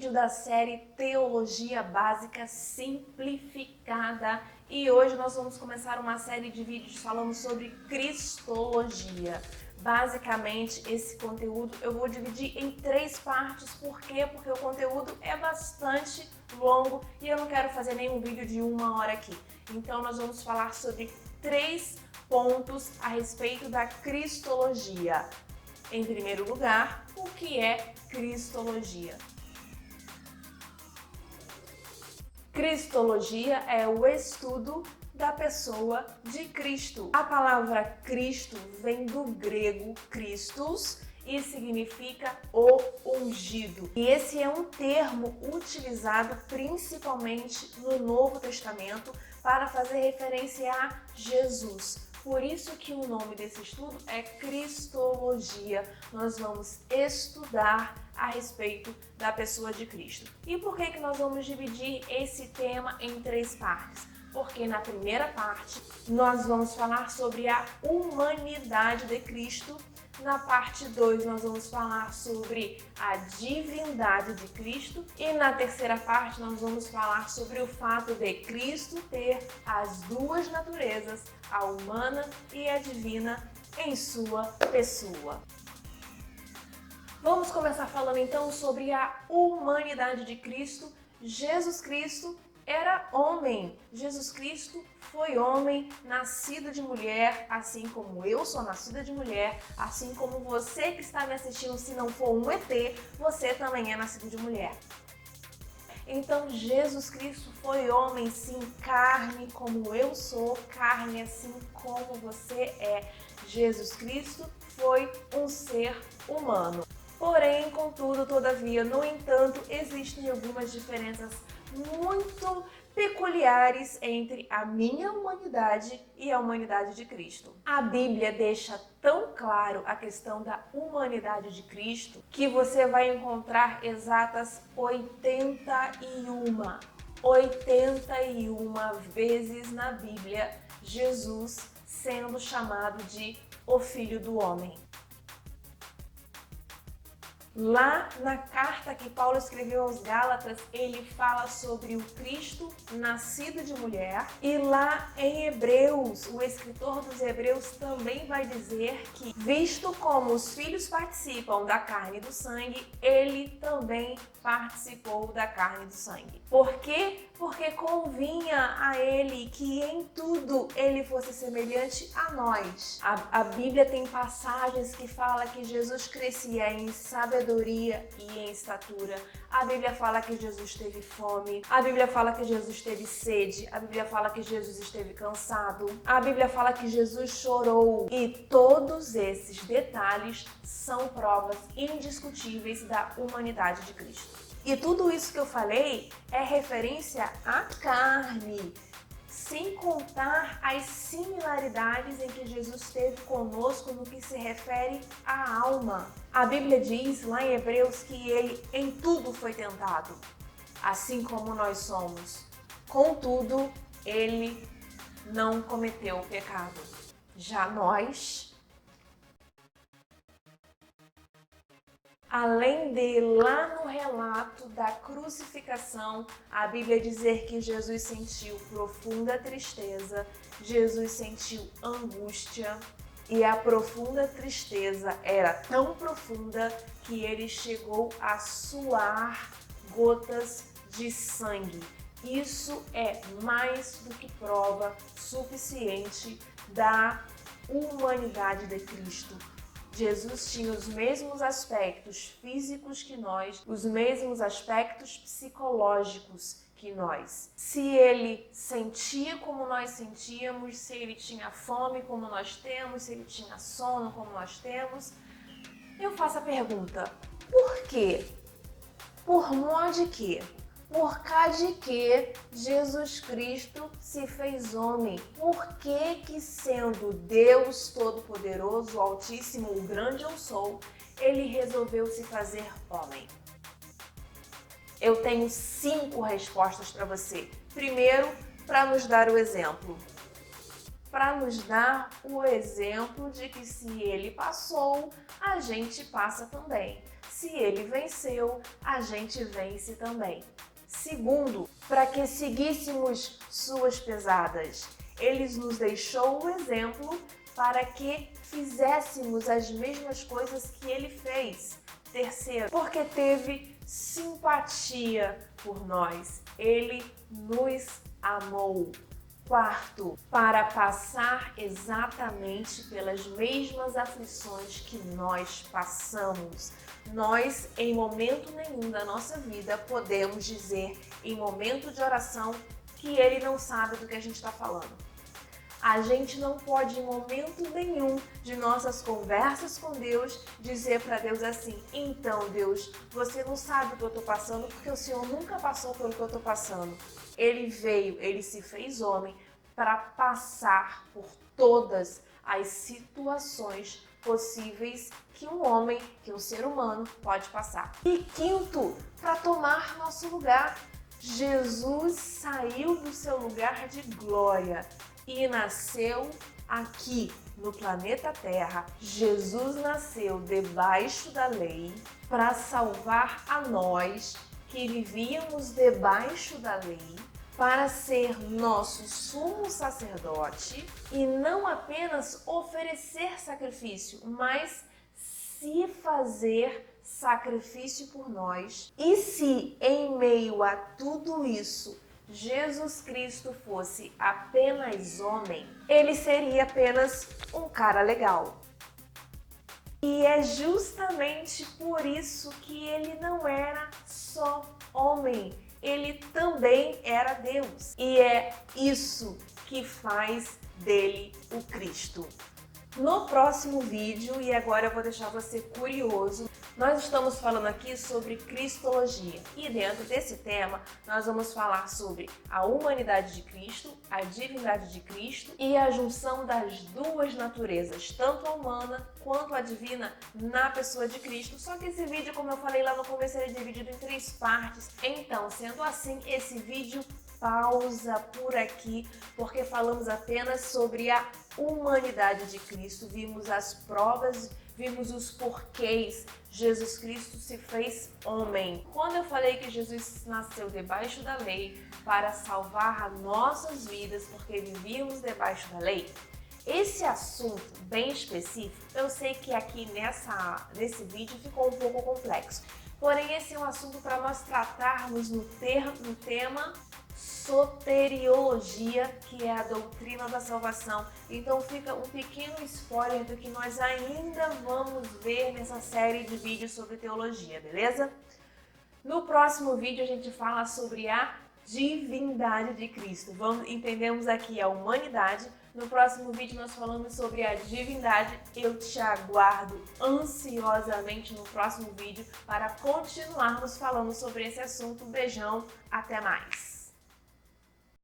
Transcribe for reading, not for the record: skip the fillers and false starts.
vídeo da série Teologia Básica Simplificada e hoje nós vamos começar uma série de vídeos falando sobre Cristologia. Basicamente, esse conteúdo eu vou dividir em 3 partes. Por quê? Porque o conteúdo é bastante longo e eu não quero fazer nenhum vídeo de 1 hora aqui. Então nós vamos falar sobre 3 pontos a respeito da Cristologia. Em primeiro lugar, o que é Cristologia? Cristologia é o estudo da pessoa de Cristo. A palavra Cristo vem do grego Christos e significa o ungido. E esse é um termo utilizado principalmente no Novo Testamento para fazer referência a Jesus. Por isso que o nome desse estudo é Cristologia. Nós vamos estudar a respeito da pessoa de Cristo. E por que nós vamos dividir esse tema em 3 partes? Porque na primeira parte nós vamos falar sobre a humanidade de Cristo. Na parte 2 nós vamos falar sobre a divindade de Cristo e na terceira parte nós vamos falar sobre o fato de Cristo ter as 2 naturezas, a humana e a divina, em sua pessoa. Vamos começar falando então sobre a humanidade de Cristo. Jesus Cristo era homem. Jesus Cristo foi homem, nascido de mulher, assim como eu sou nascida de mulher, assim como você que está me assistindo, se não for um ET, você também é nascido de mulher. Então Jesus Cristo foi homem, sim, carne como eu sou, carne assim como você é. Jesus Cristo foi um ser humano. Porém, contudo, todavia, no entanto, existem algumas diferenças muito peculiares entre a minha humanidade e a humanidade de Cristo. A Bíblia deixa tão claro a questão da humanidade de Cristo que você vai encontrar exatas 81 vezes na Bíblia Jesus sendo chamado de o Filho do Homem. Lá na carta que Paulo escreveu aos Gálatas, ele fala sobre o Cristo nascido de mulher. E lá em Hebreus, o escritor dos Hebreus também vai dizer que, visto como os filhos participam da carne e do sangue, ele também participou da carne e do sangue. Por quê? Porque convinha a ele que em tudo ele fosse semelhante a nós. A Bíblia tem passagens que fala que Jesus crescia em sabedoria e em estatura. A Bíblia fala que Jesus teve fome. A Bíblia fala que Jesus teve sede. A Bíblia fala que Jesus esteve cansado. A Bíblia fala que Jesus chorou. E todos esses detalhes são provas indiscutíveis da humanidade de Cristo. E tudo isso que eu falei é referência à carne, sem contar as similaridades em que Jesus teve conosco no que se refere à alma. A Bíblia diz lá em Hebreus que ele em tudo foi tentado, assim como nós somos. Contudo, ele não cometeu pecado. Já nós, além de lá no relato da crucificação, a Bíblia dizer que Jesus sentiu profunda tristeza, Jesus sentiu angústia e a profunda tristeza era tão profunda que ele chegou a suar gotas de sangue. Isso é mais do que prova suficiente da humanidade de Cristo. Jesus tinha os mesmos aspectos físicos que nós, os mesmos aspectos psicológicos que nós. Se ele sentia como nós sentíamos, se ele tinha fome como nós temos, se ele tinha sono como nós temos, eu faço a pergunta, por quê? Por mó de quê? Por causa de que Jesus Cristo se fez homem? Por que sendo Deus Todo-Poderoso, o Altíssimo, o grande eu sou, ele resolveu se fazer homem? Eu tenho 5 respostas para você. Primeiro, para nos dar o exemplo. Para nos dar o exemplo de que se ele passou, a gente passa também. se ele venceu, a gente vence também. Segundo, para que seguíssemos suas pesadas. Ele nos deixou o exemplo para que fizéssemos as mesmas coisas que ele fez. Terceiro, porque teve simpatia por nós. Ele nos amou. Quarto, para passar exatamente pelas mesmas aflições que nós passamos. Nós, em momento nenhum da nossa vida, podemos dizer, em momento de oração, que ele não sabe do que a gente está falando. A gente não pode, em momento nenhum de nossas conversas com Deus, dizer para Deus assim: então, Deus, você não sabe o que eu estou passando porque o Senhor nunca passou pelo que eu estou passando. Ele veio, ele se fez homem para passar por todas as situações possíveis que um homem, que um ser humano pode passar. E quinto, para tomar nosso lugar. Jesus saiu do seu lugar de glória e nasceu aqui no planeta Terra. Jesus nasceu debaixo da lei para salvar a nós que vivíamos debaixo da lei, para ser nosso sumo sacerdote e não apenas oferecer sacrifício, mas se fazer sacrifício por nós. E se em meio a tudo isso Jesus Cristo fosse apenas homem, ele seria apenas um cara legal. E é justamente por isso que ele não era só homem, ele também era Deus. E é isso que faz dele o Cristo. No próximo vídeo, e agora eu vou deixar você curioso, nós estamos falando aqui sobre Cristologia. E dentro desse tema, nós vamos falar sobre a humanidade de Cristo, a divindade de Cristo e a junção das duas naturezas, tanto a humana quanto a divina, na pessoa de Cristo. Só que esse vídeo, como eu falei lá no começo, ele é dividido em 3 partes. Então, sendo assim, esse vídeo pausa por aqui, porque falamos apenas sobre a humanidade de Cristo, vimos as provas, vimos os porquês. Jesus Cristo se fez homem. Quando eu falei que Jesus nasceu debaixo da lei para salvar as nossas vidas, porque vivíamos debaixo da lei, esse assunto bem específico, eu sei que aqui nesse vídeo ficou um pouco complexo. Porém, esse é um assunto para nós tratarmos no tema soteriologia, que é a doutrina da salvação. Então fica um pequeno spoiler do que nós ainda vamos ver nessa série de vídeos sobre teologia, beleza? No próximo vídeo a gente fala sobre a divindade de Cristo. Entendemos aqui a humanidade. No próximo vídeo nós falamos sobre a divindade. Eu te aguardo ansiosamente no próximo vídeo para continuarmos falando sobre esse assunto. Beijão, até mais!